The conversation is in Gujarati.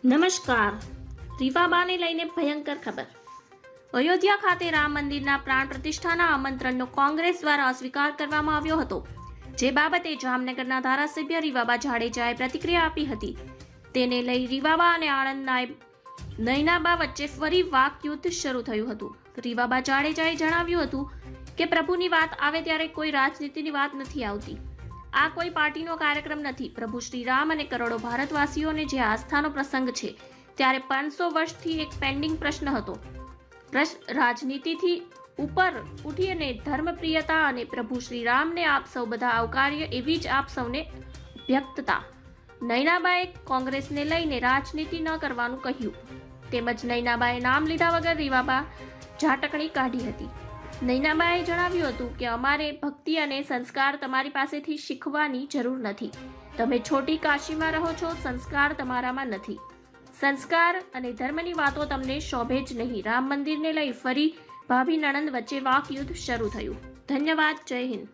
નમસ્કાર. રીવાબાને લઈને ભયંકર ખબર. અયોધ્યા ખાતે રામ મંદિરના પ્રાણ પ્રતિષ્ઠાના આમંત્રણનો કોંગ્રેસ દ્વારા અસ્વીકાર કરવામાં આવ્યો હતો, જે બાબતે જામનગરના ધારાસભ્ય રીવાબા જાડેજાએ પ્રતિક્રિયા આપી હતી. તેને લઈ રીવાબા અને આણંદ નયનાબા વચ્ચે ફરી વાકયુદ્ધ શરૂ થયું હતું. રીવાબા જાડેજાએ જણાવ્યું હતું કે પ્રભુની વાત આવે ત્યારે કોઈ રાજનીતિની વાત નથી આવતી. આ કોઈ પાર્ટીનો કાર્યક્રમ નથી. પ્રભુ શ્રી રામ અને કરોડો ભારતવાસીઓને જે આસ્થાનો પ્રસંગ છે, ત્યારે 500 વર્ષથી એક પેન્ડિંગ પ્રશ્ન હતો. રાજનીતિથી ઉપર ઉઠીને ધર્મપ્રિયતા અને પ્રભુ શ્રી રામને આપ સૌ બધા આવકાર્ય એવી જ આપ સૌને વ્યક્તતા. નયનાબાએ કોંગ્રેસને લઈને રાજનીતિ ન કરવાનું કહ્યું. તેમજ નયનાબાએ નામ લીધા વગર રીવાબા ઝાટકણી કાઢી હતી. નયનાબાએ જણાવ્યું હતું કે અમારે ભક્તિ અને સંસ્કાર તમારી પાસેથી શીખવાની જરૂર નથી. તમે છોટી કાશીમાં રહો છો, સંસ્કાર તમારામાં નથી. સંસ્કાર અને ધર્મની વાતો તમને શોભે જ નહીં. રામ મંદિરને લઈ ફરી ભાભી નણંદ વચ્ચે વાકયુદ્ધ શરૂ થયું. ધન્યવાદ. જય હિન્દ.